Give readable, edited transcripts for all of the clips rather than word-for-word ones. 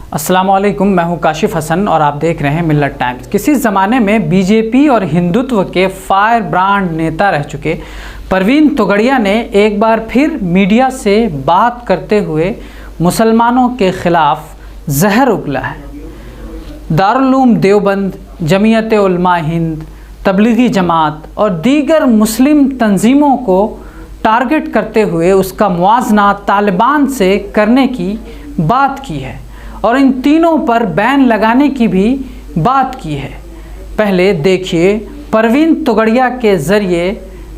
अस्सलाम वालेकुम, मैं हूं काशिफ हसन और आप देख रहे हैं मिल्लत टाइम्स। किसी ज़माने में बीजेपी और हिंदुत्व के फायर ब्रांड नेता रह चुके परवीन तोगड़िया ने एक बार फिर मीडिया से बात करते हुए मुसलमानों के ख़िलाफ़ जहर उगला है। दारुल उलूम देवबंद, जमीयत उलमा हिंद, तबलीगी जमात और दीगर मुस्लिम तंजीमों को टारगेट करते हुए उसका मुआजना तालिबान से करने की बात की है और इन तीनों पर बैन लगाने की भी बात की है। पहले देखिए परवीन तोगड़िया के ज़रिए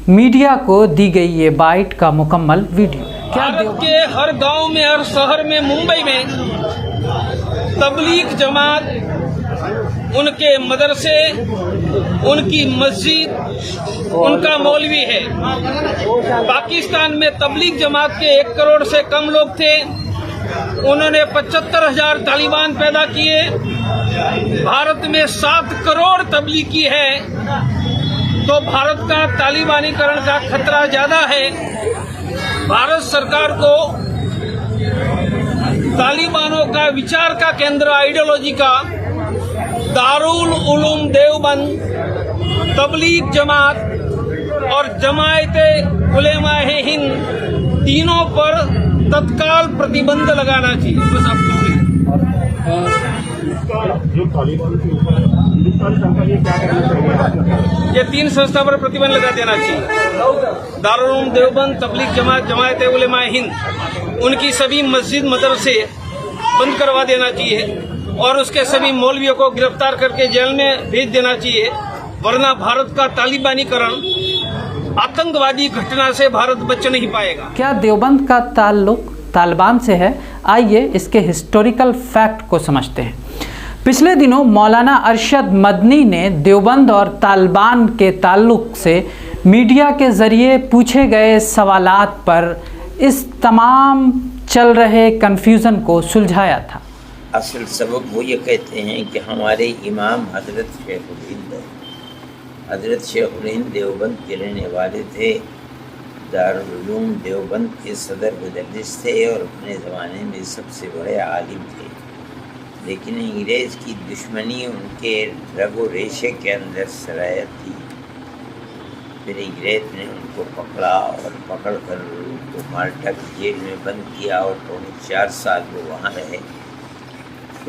मीडिया को दी गई ये बाइट का मुकम्मल वीडियो। भारत के हर गांव में, हर शहर में, मुंबई में तबलीग जमात, उनके मदरसे, उनकी मस्जिद, उनका मौलवी है। पाकिस्तान में तबलीग जमात के 1 करोड़ से कम लोग थे। उन्होंने 75,000 तालिबान पैदा किए। भारत में 7 करोड़ तबलीगी है, तो भारत का तालिबानीकरण का खतरा ज्यादा है। भारत सरकार को तालिबानों का विचार का केंद्र, आइडियोलॉजी का दारुल उलूम देवबंद, तबलीग जमात और जमायत उलेमा हिंद, तीनों पर तत्काल प्रतिबंध लगाना चाहिए। बस आपको ये 3 संस्था पर प्रतिबंध लगा देना चाहिए। दारुल उलूम देवबंद, तबलीग जमात, जमायत उलेमा हिंद, उनकी सभी मस्जिद मदरसे बंद करवा देना चाहिए और उसके सभी मौलवियों को गिरफ्तार करके जेल में भेज देना चाहिए, वरना भारत का तालिबानीकरण, आतंकवादी घटना से भारत बच नहीं पाएगा। क्या देवबंद का ताल्लुक तालिबान से है? आइए इसके हिस्टोरिकल फैक्ट को समझते हैं। पिछले दिनों मौलाना अरशद मदनी ने देवबंद और तालिबान के ताल्लुक से मीडिया के ज़रिए पूछे गए सवालात पर इस तमाम चल रहे कन्फ्यूज़न को सुलझाया था। असल सबब वो ये कहते हैं कि हमारे इमाम हज़रत शेखुल हिंद देवबंद के रहने वाले थे। दारुल उलूम देवबंद के सदर मुदर्रिस थे और अपने ज़माने में सबसे बड़े आलिम थे, लेकिन अंग्रेज़ की दुश्मनी उनके रगो रेशे के अंदर सरायत थी। फिर अंग्रेज़ ने उनको पकड़ा और पकड़ कर उनको माल्टा की जेल में बंद किया और 4 साल वो वहाँ रहे।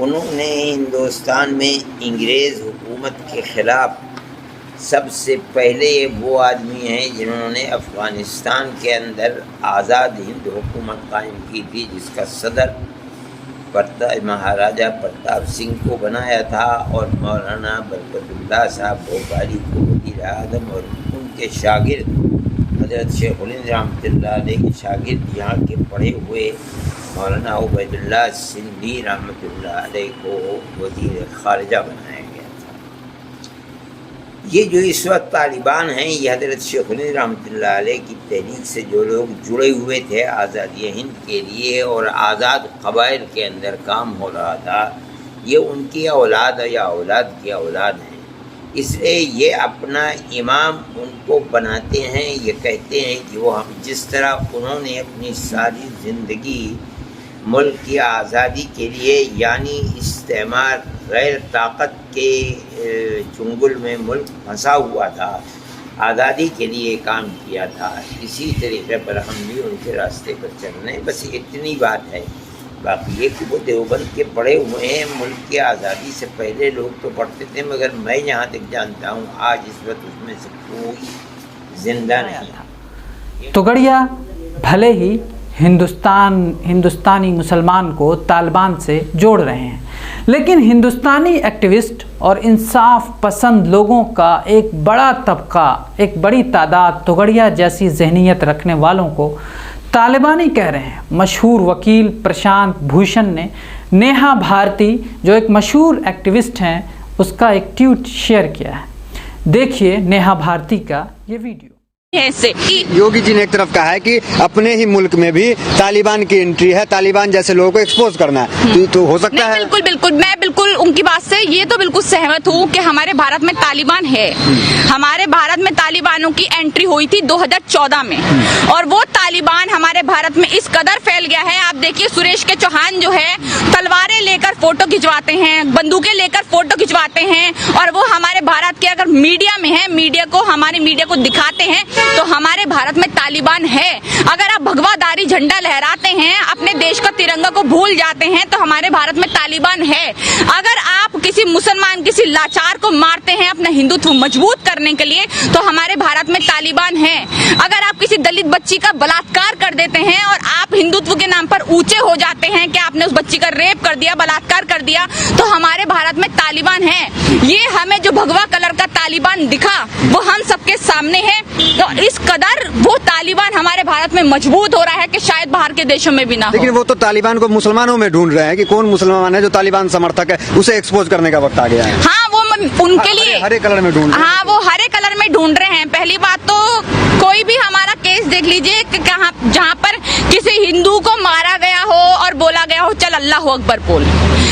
उन्होंने हिंदुस्तान में अंग्रेज़ हुकूमत के ख़िलाफ़ सबसे पहले वो आदमी हैं जिन्होंने अफ़गानिस्तान के अंदर आज़ाद हिंद हुकूमत कायम की थी, जिसका सदर महाराजा प्रताप सिंह को बनाया था और मौलाना बरकतुल्लाह साहब भोपाली को वज़ीर आज़म और उनके शागिर्द हज़रत शेखुल हिंद रहमतुल्लाह अलैह के शागिर्द यहाँ के पढ़े हुए मौलाना उबैदुल्लाह सिंधी रहमतुल्लाह अलैह को वज़ीर ख़ारिजा बनाया गया था। ये जो इस वक्त तालिबान हैं, ये हज़रत शेखुल हिंद रहमतुल्लाह अलैह की तहरीक से जो लोग जुड़े हुए थे आज़ादी हिंद के लिए और आज़ाद क़बाइल के अंदर काम हो रहा था, ये उनकी औलाद या औलाद की औलाद हैं। इसलिए ये अपना इमाम उनको बनाते हैं। ये कहते हैं कि वो हम जिस तरह उन्होंने अपनी सारी ज़िंदगी मुल्क की आज़ादी के लिए, यानी इस्तेमार गैर ताकत के चुंगल में मुल्क फंसा हुआ था, आज़ादी के लिए काम किया था, इसी तरीके पर हम भी उनके रास्ते पर चल रहे हैं। बस इतनी बात है। बाकी ये कि वो देवबंद के पढ़े हुए हैं। मुल्क की आज़ादी से पहले लोग तो पढ़ते थे, मगर मैं जहाँ तक जानता हूँ आज इस वक्त उसमें से कोई जिंदा नहीं था। तोगड़िया भले ही हिंदुस्तानी मुसलमान को तालिबान से जोड़ रहे हैं, लेकिन हिंदुस्तानी एक्टिविस्ट और इंसाफ पसंद लोगों का एक बड़ा तबका, एक बड़ी तादाद तोगड़िया जैसी जहनीत रखने वालों को तालिबानी कह रहे हैं। मशहूर वकील प्रशांत भूषण ने नेहा भारती, जो एक मशहूर एक्टिविस्ट हैं, उसका एक ट्वीट शेयर किया है। देखिए नेहा भारती का ये वीडियो। योगी जी ने एक तरफ कहा है कि अपने ही मुल्क में भी तालिबान की एंट्री है, तालिबान जैसे लोगों को एक्सपोज करना है, तो हो सकता है। बिल्कुल बिल्कुल, मैं बिल्कुल उनकी बात से ये तो बिल्कुल सहमत हूँ कि हमारे भारत में तालिबान है। हमारे भारत में तालिबानों की एंट्री हुई थी 2014 में और वो तालिबान हमारे भारत में इस कदर फैल गया है। आप देखिए सुरेश के चौहान जो है तलवारें लेकर फोटो खिंचवाते हैं, बंदूकें लेकर फोटो खिंचवाते हैं, और वो हमारे भारत के अगर मीडिया में है, हमारे मीडिया को दिखाते हैं तो हमारे भारत में तालिबान है। अगर आप भगवाधारी झंडा लहराते हैं, अपने देश का तिरंगा को भूल जाते हैं, तो हमारे भारत में तालिबान है। अगर आप किसी मुसलमान, किसी लाचार को मारते हैं अपना हिंदुत्व मजबूत करने के लिए, तो हमारे भारत में तालिबान है। अगर आप किसी दलित बच्ची का बलात्कार कर देते हैं और आप हिंदुत्व के नाम पर ऊंचे हो जाते हैं कि आपने उस बच्ची का रेप कर दिया, बलात्कार कर दिया, तो हमारे भारत में तालिबान है। ये हमें जो भगवा कलर का तालिबान दिखा वो हम सबके सामने है। तो इस कदर वो तालिबान हमारे भारत में मजबूत हो रहा है कि शायद बाहर के देशों में भी ना हो। लेकिन वो तो तालिबान को मुसलमानों में ढूंढ रहे हैं कि कौन मुसलमान है जो तालिबान समर्थक है, उसे एक्सपोज करने का वक्त आ गया है। हाँ, वो उनके लिए हरे कलर में ढूंढ रहे हैं। हाँ, वो हरे कलर में ढूंढ रहे हैं। पहली बात तो कोई भी हमारा केस देख लीजिए कि जहाँ पर किसी हिंदू को मारा गया हो और बोला गया हो चल अल्लाह अकबर बोल।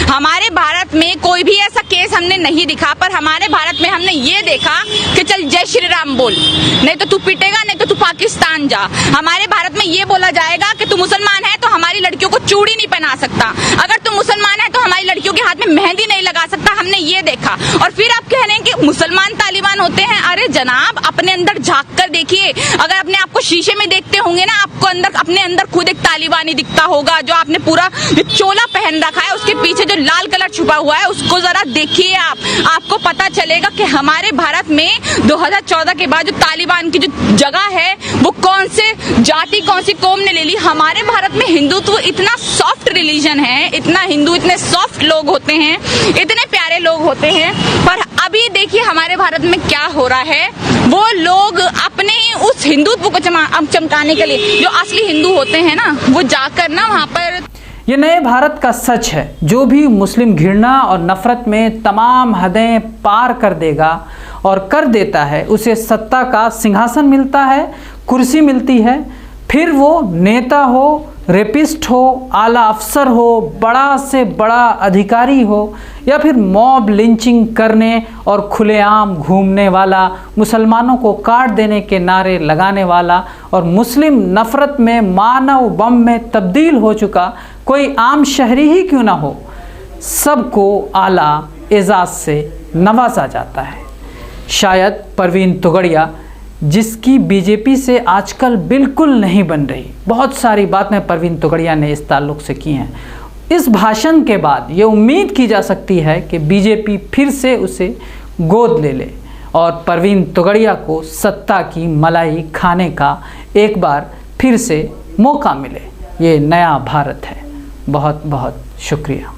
हमारे भारत में कोई भी ऐसा केस हमने नहीं दिखा, पर हमारे भारत में हमने ये देखा कि चल जय श्री राम बोल, नहीं तो तू पिटेगा, नहीं तो तू पाकिस्तान जा। हमारे भारत में ये बोला जाएगा कि तू मुसलमान है तो हमारी लड़कियों को चूड़ी नहीं पहना सकता, अगर तू मुसलमान है तो हमारी लड़कियों के हाथ में मेहंदी नहीं लगा सकता। हमने ये देखा। और फिर आप कह रहे हैं कि मुसलमान तालिबान होते हैं। अरे जनाब, अपने अंदर झांक कर देखिए। अगर अपने आप को शीशे में देखते होंगे ना, आपको अपने अंदर खुद एक तालिबानी दिखता होगा। जो आपने पूरा चोला पहन रखा है, उसके पीछे जो लाल कलर छुपा हुआ है, उसको जरा देखिए आपको पता चलेगा कि हमारे भारत में 2014 के बाद जो तालिबान की जो जगह है वो कौन से जाति, कौन सी कौम ने ले ली। हमारे भारत में हिंदुत्व इतना सॉफ्ट रिलीजन है, इतना हिंदू इतने सॉफ्ट लोग होते हैं, इतने प्यारे लोग होते हैं, पर अभी देखिए हमारे भारत में क्या हो रहा है। वो लोग अपने उस हिंदुत्व को चमकाने के लिए, जो असली हिंदू होते हैं ना, वो जाकर ना वहाँ पर। ये नए भारत का सच है। जो भी मुस्लिम घृणा और नफरत में तमाम हदें पार कर देगा और कर देता है, उसे सत्ता का सिंहासन मिलता है, कुर्सी मिलती है। फिर वो नेता हो, रेपिस्ट हो, आला अफसर हो, बड़ा से बड़ा अधिकारी हो, या फिर मॉब लिंचिंग करने और खुलेआम घूमने वाला, मुसलमानों को काट देने के नारे लगाने वाला और मुस्लिम नफरत में मानव बम में तब्दील हो चुका कोई आम शहरी ही क्यों ना हो, सबको आला एजाज़ से नवाजा जाता है। शायद परवीन तोगड़िया, जिसकी बीजेपी से आजकल बिल्कुल नहीं बन रही, बहुत सारी बातें परवीन तोगड़िया ने इस ताल्लुक़ से की हैं। इस भाषण के बाद ये उम्मीद की जा सकती है कि बीजेपी फिर से उसे गोद ले ले और परवीन तोगड़िया को सत्ता की मलाई खाने का एक बार फिर से मौका मिले। ये नया भारत है। बहुत बहुत शुक्रिया।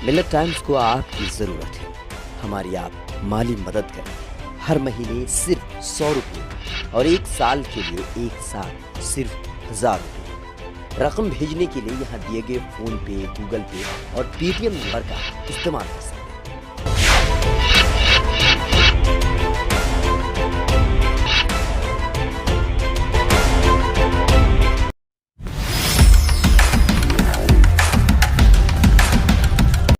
मिलत टाइम्स को आपकी ज़रूरत है। हमारी आप माली मदद करें। हर महीने सिर्फ 100 रुपये और 1 साल के लिए एक साथ सिर्फ 1000 रुपये। रकम भेजने के लिए यहाँ दिए गए फ़ोन पे, गूगल पे और पेटीएम नंबर का इस्तेमाल कर सकते हैं।